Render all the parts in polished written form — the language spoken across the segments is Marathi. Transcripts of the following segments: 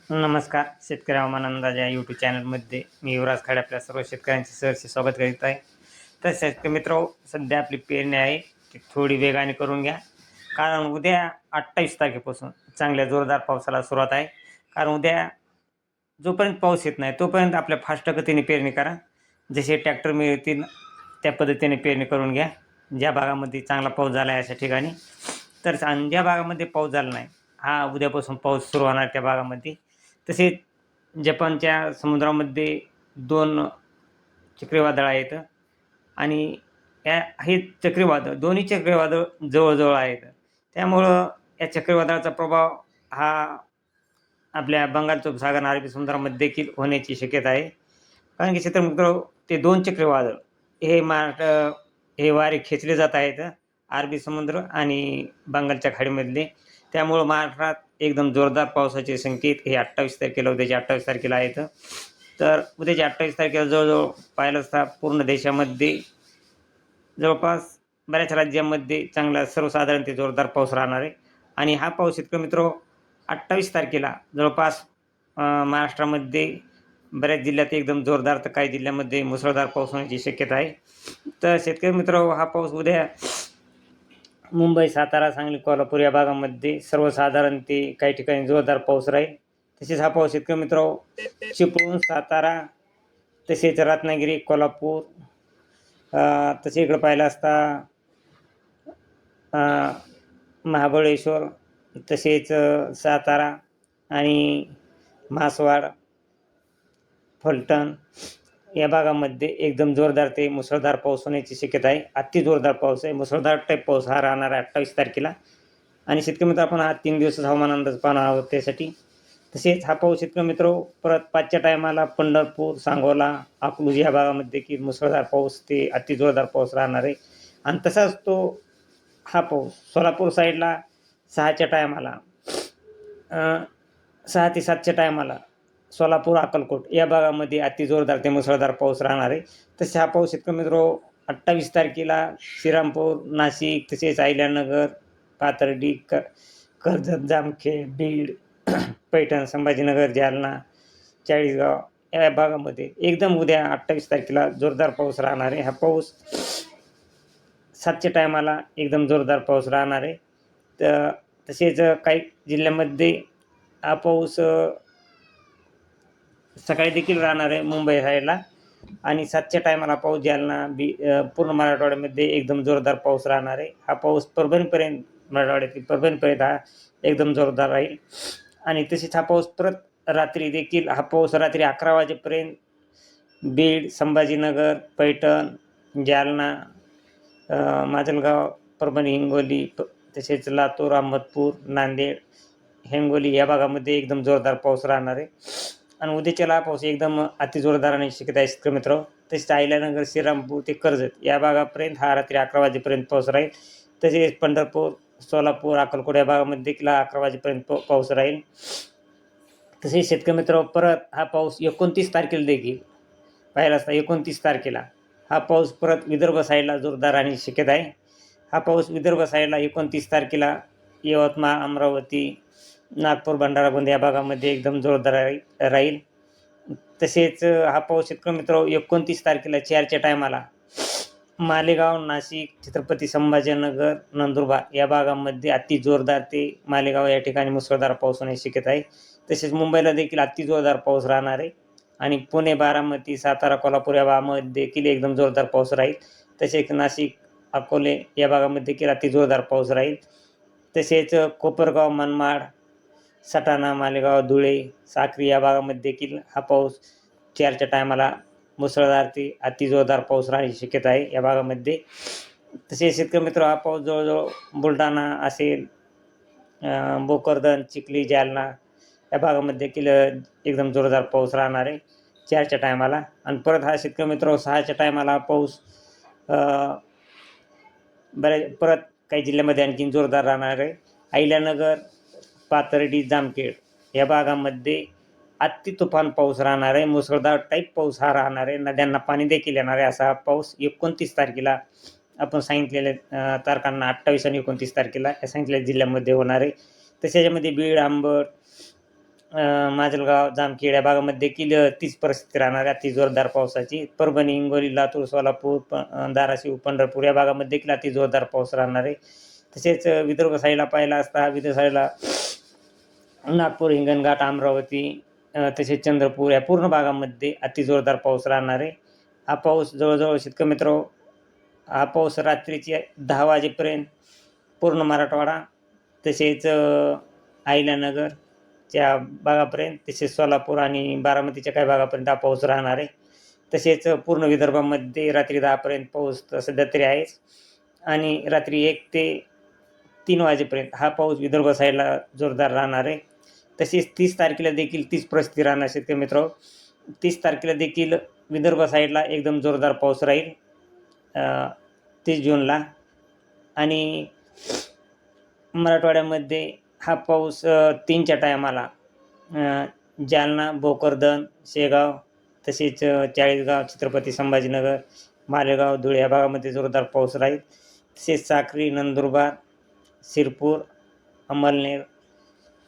नमस्कार. शेतकरी हवामान अंदाज या यूट्यूब चॅनलमध्ये मी युवराज खाडे आपल्या सर्व शेतकऱ्यांचे सहर्ष स्वागत करीत आहे. तर शेतकरी मित्र, सध्या आपली पेरणी आहे ती थोडी वेगाने करून घ्या, कारण उद्या 28 तारखेपासून चांगल्या जोरदार पावसाला सुरुवात आहे. कारण उद्या जोपर्यंत पाऊस येत नाही तोपर्यंत आपल्या फास्ट गतीने पेरणी करा. जसे ट्रॅक्टर मिळतील त्या पद्धतीने पेरणी करून घ्या. ज्या भागामध्ये चांगला पाऊस झाला आहे अशा ठिकाणी, तर आणि ज्या भागामध्ये पाऊस झाला नाही, हा उद्यापासून पाऊस सुरू होणार त्या भागामध्ये. तसेच जपानच्या समुद्रामध्ये 2 चक्रीवादळ आहेत आणि हे चक्रीवादळ दोन्ही चक्रीवादळ जवळ-जवळ आहेत. त्यामुळं या चक्रीवादळाचा प्रभाव हा आपल्या बंगालच्या उपसागर, अरबी समुद्रामध्ये देखील होण्याची शक्यता आहे. कारण की शेतकरी ते 2 चक्रीवादळ हे हे वारे खेचले जात आहेत अरबी समुद्र आणि बंगालच्या खाडीमधले. त्यामुळं महाराष्ट्रात एकदम जोरदार पावसाचे संकेत हे 28 तारखेला, उद्याच्या 28 तारखेला आहेत. तर उद्याच्या 28 तारखेला जवळ-जवळ पाहिलं असता पूर्ण देशामध्ये जवळपास बऱ्याच राज्यांमध्ये चांगला सर्वसाधारण ते जोरदार पाऊस राहणार आहे. आणि हा पाऊस शेतकरी मित्र 28 तारखेला जवळपास महाराष्ट्रामध्ये बऱ्याच जिल्ह्यात एकदम जोरदार, तर काही जिल्ह्यामध्ये मुसळधार पाऊस होण्याची शक्यता आहे. तर शेतकरी मित्र, हा पाऊस उद्या मुंबई, सातारा, सांगली, कोल्हापूर या भागामध्ये सर्वसाधारण ते काही ठिकाणी जोरदार पाऊस राहील. तसेच हा पाऊस शेतकरी मित्र चिपळूण, सातारा, तसेच रत्नागिरी, कोल्हापूर, तसे इकडं पाहिलं असता महाबळेश्वर, तसेच सातारा आणि म्हसवाड, फलटण या भागामध्ये एकदम जोरदार ते मुसळधार पाऊस होण्याची शक्यता आहे. अति जोरदार पाऊस आहे, मुसळधार टाईप पाऊस हा राहणार आहे 28 तारखेला. आणि शेतकरी मित्र, आपण हा 3 दिवसाचा हवामान अंदाज पाहणार आहोत त्यासाठी. तसेच हा पाऊस शेतकरी मित्र परत 5च्या टायमाला पंढरपूर, सांगोला, अकलूज या भागामध्ये देखील मुसळधार पाऊस ते अति जोरदार पाऊस राहणार आहे. आणि तसाच हा पाऊस सोलापूर साईडला 6च्या टायमाला 6 ते 7च्या टायमाला सोलापूर, अक्कलकोट या भागामध्ये अति जोरदार ते मुसळधार पाऊस राहणार आहे. तसे हा पाऊस शेतकरी मित्र 28 तारखेला श्रीरामपूर, नाशिक, तसेच अहिल्यानगर, पाथर्डी, कर्जत, जामखेड, बीड, पैठण, संभाजीनगर, जालना, चाळीसगाव या भागामध्ये एकदम उद्या 28 तारखेला जोरदार पाऊस राहणार आहे. हा पाऊस 7च्या टायमाला एकदम जोरदार पाऊस राहणार आहे. तर तसेच काही जिल्ह्यामध्ये हा पाऊस सकाळी देखील राहणार आहे मुंबई साईडला. आणि 7च्या टायमाला पाऊस जालना, पूर्ण मराठवाड्यामध्ये एकदम जोरदार पाऊस राहणार आहे. हा पाऊस परभणीपर्यंत, मराठवाड्यातील परभणीपर्यंत हा एकदम जोरदार राहील. आणि तसेच हा पाऊस परत रात्री देखील, हा पाऊस रात्री 11 वाजेपर्यंत बीड, संभाजीनगर, पैठण, जालना, माजलगाव, परभणी, हिंगोली, तसेच लातूर, अहमदपूर, नांदेड, हिंगोली या भागामध्ये एकदम जोरदार पाऊस राहणार आहे. आणि उद्याच्याला हा पाऊस एकदम अतिजोरदार राहण्याची शक्यता आहे शेतकरी मित्र. तसेच अहिल्यानगर, श्रीरामपूर ते कर्जत या भागापर्यंत हा रात्री 11 वाजेपर्यंत पाऊस राहील. तसेच पंढरपूर, सोलापूर, अक्कलकोट या भागामध्ये देखील 11 वाजेपर्यंत पाऊस राहील. तसेच शेतकरी मित्र, परत हा पाऊस 29 तारखेला देखील पाहिला असता 29 तारखेला हा पाऊस परत विदर्भ साईडला जोरदार राहण्याची शक्यता आहे. हा पाऊस विदर्भ साईडला 29 तारखेला यवतमाळ, अमरावती, नागपूर, भंडारा, गोंदिया या भागामध्ये एकदम जोरदार राहील. तसेच हा पाऊस शेतकरी मित्र 29 तारखेला 4च्या टायमाला मालेगाव, नाशिक, छत्रपती संभाजीनगर, नंदुरबार या भागामध्ये अति जोरदार ते मालेगाव या ठिकाणी मुसळधार पाऊस होण्याची शक्यता आहे. तसेच मुंबईला देखील अति जोरदार पाऊस राहणार आहे. आणि पुणे, बारामती, सातारा, कोल्हापूर या भागामध्ये देखील एकदम जोरदार पाऊस राहील. तसेच नाशिक, अकोले या भागामध्ये देखील अति जोरदार पाऊस राहील. तसेच कोपरगाव, मनमाड, सटाणा, मालेगाव, धुळे, साक्री या भागामध्ये देखील हा पाऊस 4च्या टायमाला मुसळधार ते अति जोरदार पाऊस राहण्याची शक्यता आहे या भागामध्ये. तसेच शेतकरी मित्र, हा पाऊस जवळजवळ बुलढाणा असेल, भोकरदन, चिखली, जालना या भागामध्ये देखील एकदम जोरदार पाऊस राहणार आहे 4च्या टायमाला. आणि परत हा शेतकरी मित्र 6च्या टायमाला पाऊस परत काही जिल्ह्यामध्ये आणखीन जोरदार राहणार आहे. अहिल्यानगर, पाथर्डी, जामखेड या भागामध्ये अति तुफान पाऊस राहणार आहे. मुसळधार टाईप पाऊस हा राहणार आहे. नद्यांना पाणी देखील येणार आहे. असा हा पाऊस 29 तारखेला आपण सांगितलेल्या तारखांना 28 आणि 29 तारखेला या सांगितलेल्या जिल्ह्यामध्ये होणार आहे. तसेच याच्यामध्ये बीड, अंबड, माजलगाव, जामखेड या भागामध्ये देखील तीच परिस्थिती राहणार आहे, अति जोरदार पावसाची. परभणी, हिंगोली, लातूर, सोलापूर, धाराशिव, पंढरपूर या भागामध्ये देखील अति जोरदार पाऊस राहणार आहे. तसेच विदर्भ साईडला पाहिला असता विदर्भ साईडला नागपूर, हिंगणघाट, अमरावती तसेच चंद्रपूर या पूर्ण भागामध्ये अति जोरदार पाऊस राहणार आहे. हा पाऊस जवळजवळ शेतकरी मित्र, हा पाऊस रात्रीचे 10 वाजेपर्यंत पूर्ण मराठवाडा तसेच अहिल्यानगरच्या भागापर्यंत, तसेच सोलापूर आणि बारामतीच्या काही भागापर्यंत हा पाऊस राहणार आहे. तसेच पूर्ण विदर्भामध्ये रात्री 10पर्यंत पाऊस सध्या तरी आहेच आणि रात्री 1 ते 3 वाजेपर्यंत हा पाऊस विदर्भ साईडला जोरदार राहणार आहे. तसेच 30 तारखेला देखील तीच परिस्थिती राहणार शेतकरी मित्र. 30 तारखेला देखील विदर्भ साईडला एकदम जोरदार पाऊस राहील 30 जूनला. आणि मराठवाड्यामध्ये हा पाऊस 3च्या टायमाला जालना, भोकरदन, शेगाव तसेच चाळीसगाव, छत्रपती संभाजीनगर, मालेगाव, धुळे या भागामध्ये जोरदार पाऊस राहील. तसेच साक्री, नंदुरबार, शिरपूर, अमळनेर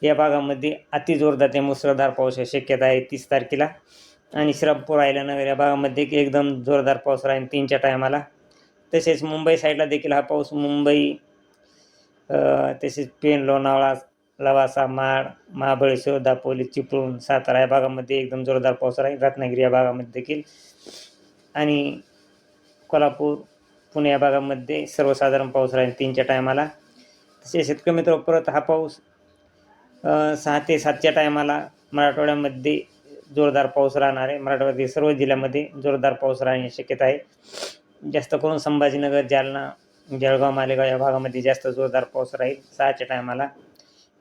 या भागामध्ये अति जोरदार ते मुसळधार पावसाची शक्यता आहे 30 तारखेला. आणि श्रीरामपूर, अहिल्यानगर या भागामध्ये एकदम जोरदार पाऊस राहील 3च्या टायमाला. तसेच मुंबई साईडला देखील हा पाऊस मुंबई तसेच पेण, लोणावळा, लवासा, माड, महाबळेश्वर, दापोली, चिपळूण, सातारा या भागामध्ये एकदम जोरदार पाऊस राहील. रत्नागिरी या भागामध्ये देखील आणि कोल्हापूर, पुणे या भागामध्ये सर्वसाधारण पाऊस राहील 3च्या टायमाला. तसेच शेतकरी मित्र, परत हा पाऊस 6 ते 7च्या टायमाला मराठवाड्यामध्ये जोरदार पाऊस राहणार आहे. मराठवाड्यातील सर्व जिल्ह्यामध्ये जोरदार पाऊस राहण्याची शक्यता आहे. जास्त करून संभाजीनगर, जालना, जळगाव, मालेगाव या भागामध्ये जास्त जोरदार पाऊस राहील 6च्या टायमाला.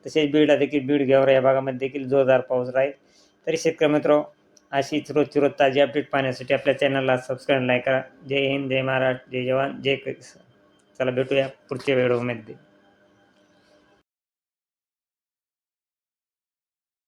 तसेच बीडला देखील बीड, गेवरा या भागामध्ये देखील जोरदार पाऊस राहील. तरी शेतकरी मित्र, अशीच रोजची रोज ताजी अपडेट पाहण्यासाठी आपल्या चॅनलला सबस्क्राईब, लाईक करा. जय हिंद, जय महाराष्ट्र, जय जवान, जय किसान. चला भेटूया पुढच्या व्हिडिओमध्ये.